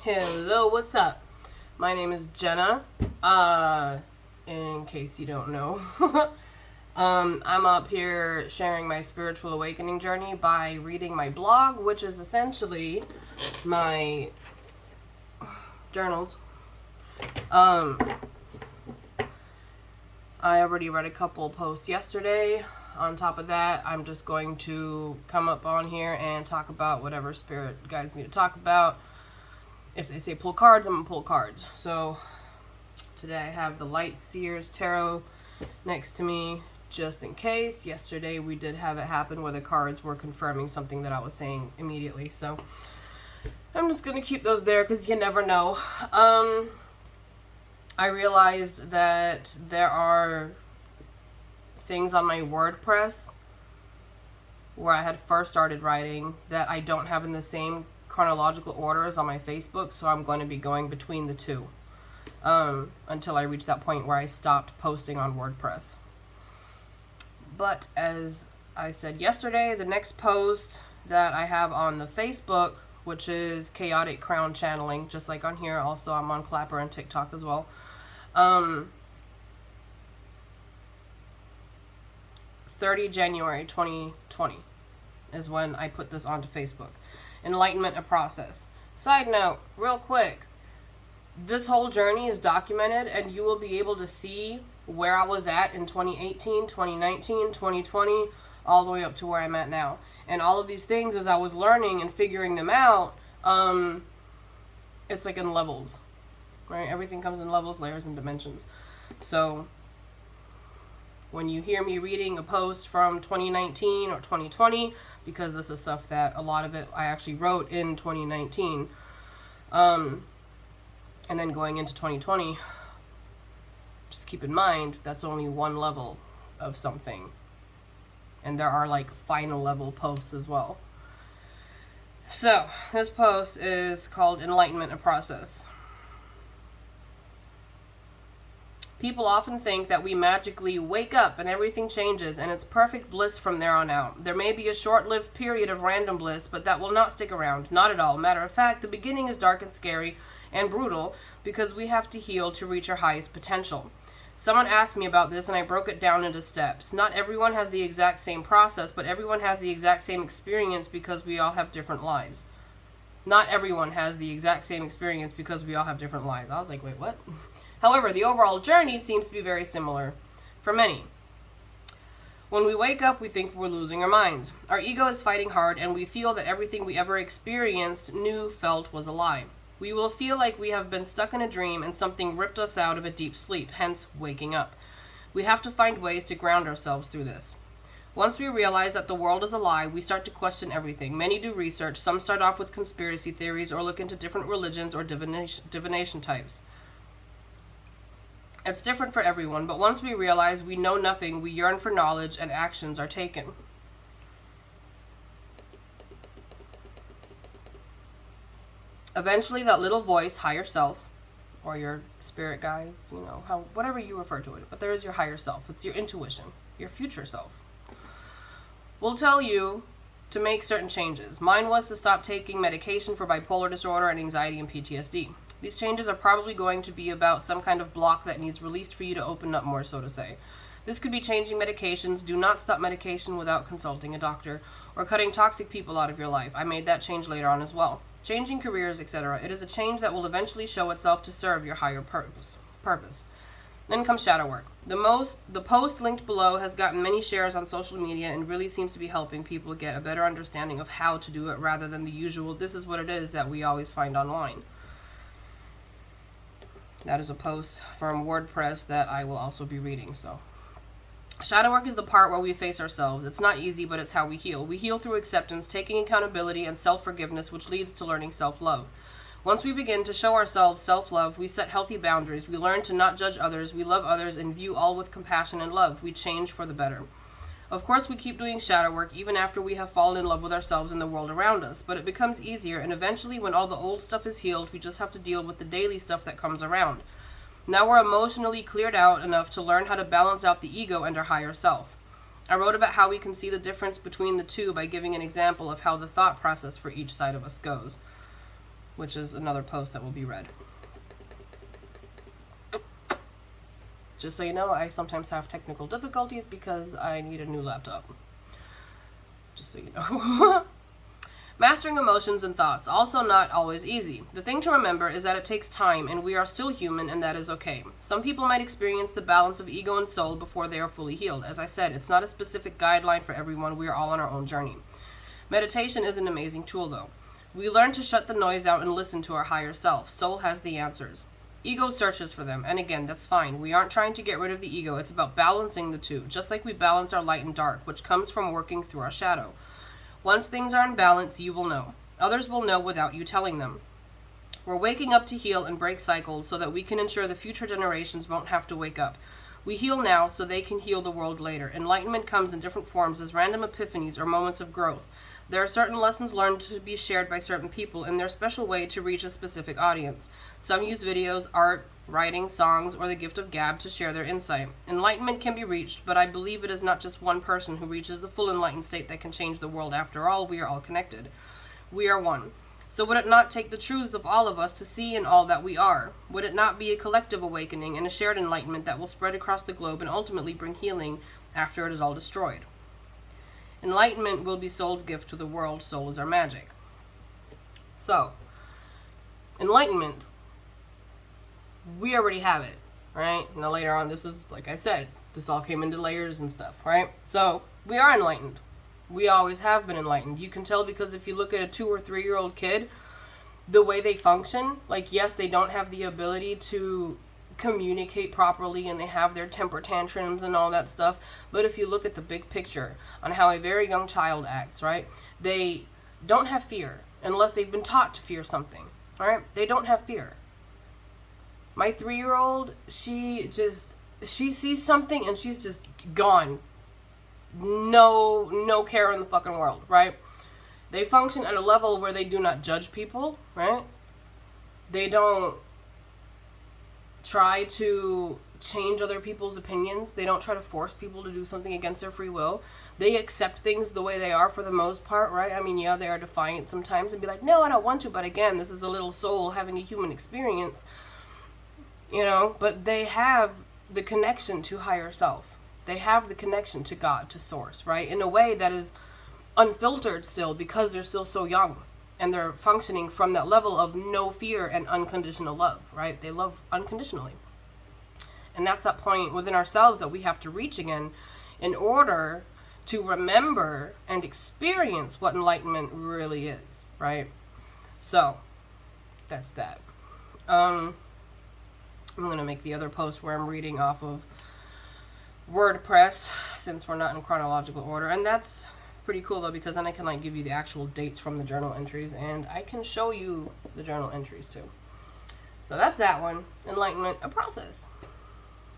Hello, what's up? My name is Jenna. In case you don't know. I'm up here sharing my spiritual awakening journey by reading my blog, which is essentially my journals. I already read a couple posts yesterday. On top of that, I'm just going to come up on here and talk about whatever spirit guides me to talk about. If they say pull cards, I'm going to pull cards. So today I have the Light Seers Tarot next to me, just in case. Yesterday we did have it happen where the cards were confirming something that I was saying immediately. So I'm just going to keep those there because you never know. I realized that there are things on my WordPress where I had first started writing that I don't have in the same chronological order as on my Facebook, so I'm going to be going between the two until I reach that point where I stopped posting on WordPress. But as I said yesterday, the next post that I have on the Facebook, which is Chaotic Crown Channeling, just like on here, also I'm on Clapper and TikTok as well. 30 January 2020 is when I put this onto Facebook. Enlightenment, a process. Side note, real quick, this whole journey is documented and you will be able to see where I was at in 2018, 2019, 2020, all the way up to where I'm at now. And all of these things, as I was learning and figuring them out, it's like in levels, right? Everything comes in levels, layers, and dimensions. So when you hear me reading a post from 2019 or 2020, because this is stuff that a lot of it I actually wrote in 2019, and then going into 2020, just keep in mind that's only one level of something, and there are like final level posts as well. So this post is called Enlightenment, a process. People often think that we magically wake up and everything changes and it's perfect bliss from there on out. There may be a short-lived period of random bliss, but that will not stick around. Not at all. Matter of fact, the beginning is dark and scary and brutal because we have to heal to reach our highest potential. Someone asked me about this and I broke it down into steps. Not everyone has the exact same process, but everyone has the exact same experience because we all have different lives. Not everyone has the exact same experience because we all have different lives. I was like, wait, what? However, the overall journey seems to be very similar for many. When we wake up, we think we're losing our minds. Our ego is fighting hard, and we feel that everything we ever experienced, knew, felt was a lie. We will feel like we have been stuck in a dream and something ripped us out of a deep sleep, hence waking up. We have to find ways to ground ourselves through this. Once we realize that the world is a lie, we start to question everything. Many do research. Some start off with conspiracy theories or look into different religions or divination types. It's different for everyone, but once we realize we know nothing, we yearn for knowledge and actions are taken. Eventually, that little voice, higher self, or your spirit guides, whatever you refer to it, but there is your higher self. It's your intuition, your future self, will tell you to make certain changes. Mine was to stop taking medication for bipolar disorder and anxiety and PTSD. These changes are probably going to be about some kind of block that needs released for you to open up more, so to say. This could be changing medications. Do not stop medication without consulting a doctor, or cutting toxic people out of your life. I made that change later on as well. Changing careers, etc. It is a change that will eventually show itself to serve your higher purpose. Then comes shadow work. The post linked below has gotten many shares on social media and really seems to be helping people get a better understanding of how to do it rather than the usual, this is what it is, that we always find online. That is a post from WordPress that I will also be reading. So, shadow work is the part where we face ourselves. It's not easy, but it's how we heal. We heal through acceptance, taking accountability, and self-forgiveness, which leads to learning self-love. Once we begin to show ourselves self-love, we set healthy boundaries. We learn to not judge others. We love others and view all with compassion and love. We change for the better. Of course, we keep doing shadow work even after we have fallen in love with ourselves and the world around us, but it becomes easier, and eventually when all the old stuff is healed, we just have to deal with the daily stuff that comes around. Now we're emotionally cleared out enough to learn how to balance out the ego and our higher self. I wrote about how we can see the difference between the two by giving an example of how the thought process for each side of us goes. which is another post that will be read. Just so you know, I sometimes have technical difficulties because I need a new laptop. Just so you know. Mastering emotions and thoughts, also not always easy. The thing to remember is that it takes time, and we are still human, and that is okay. Some people might experience the balance of ego and soul before they are fully healed. As I said, it's not a specific guideline for everyone. We are all on our own journey. Meditation is an amazing tool, though. We learn to shut the noise out and listen to our higher self. Soul has the answers. Ego searches for them, and again, that's fine. We aren't trying to get rid of the ego. It's about balancing the two, just like we balance our light and dark, which comes from working through our shadow. Once things are in balance, you will know. Others will know without you telling them. We're waking up to heal and break cycles so that we can ensure the future generations won't have to wake up. We heal now so they can heal the world later. Enlightenment comes in different forms as random epiphanies or moments of growth. There are certain lessons learned to be shared by certain people in their special way to reach a specific audience. Some use videos, art, writing, songs, or the gift of gab to share their insight. Enlightenment can be reached, but I believe it is not just one person who reaches the full enlightened state that can change the world. After all, we are all connected. We are one. So would it not take the truths of all of us to see in all that we are? Would it not be a collective awakening and a shared enlightenment that will spread across the globe and ultimately bring healing after it is all destroyed? Enlightenment will be soul's gift to the world. Soul is our magic. So, enlightenment, we already have it, right? Now later on, this is, like I said, this all came into layers and stuff, right? So, we are enlightened. We always have been enlightened. You can tell because if you look at a 2 or 3 year old kid, the way they function, like, yes, they don't have the ability to communicate properly and they have their temper tantrums and all that stuff, but if you look at the big picture on how a very young child acts, right, they don't have fear unless they've been taught to fear something. All right, they don't have fear. My 3-year-old, she sees something and she's just gone. No care in the fucking world, right? They function at a level where they do not judge people, right? They don't try to change other people's opinions. They don't try to force people to do something against their free will. They accept things the way they are for the most part, right? I mean, yeah, they are defiant sometimes and be like, no, I don't want to, but again, this is a little soul having a human experience, you know, but they have the connection to higher self. They have the connection to God, to source, right? In a way that is unfiltered still because they're still so young. And they're functioning from that level of no fear and unconditional love, right? They love unconditionally. And that's that point within ourselves that we have to reach again in order to remember and experience what enlightenment really is, right? So, that's that. I'm going to make the other post where I'm reading off of WordPress since we're not in chronological order. And that's pretty cool though, because then I can like give you the actual dates from the journal entries and I can show you the journal entries too. So that's that one. Enlightenment, a process.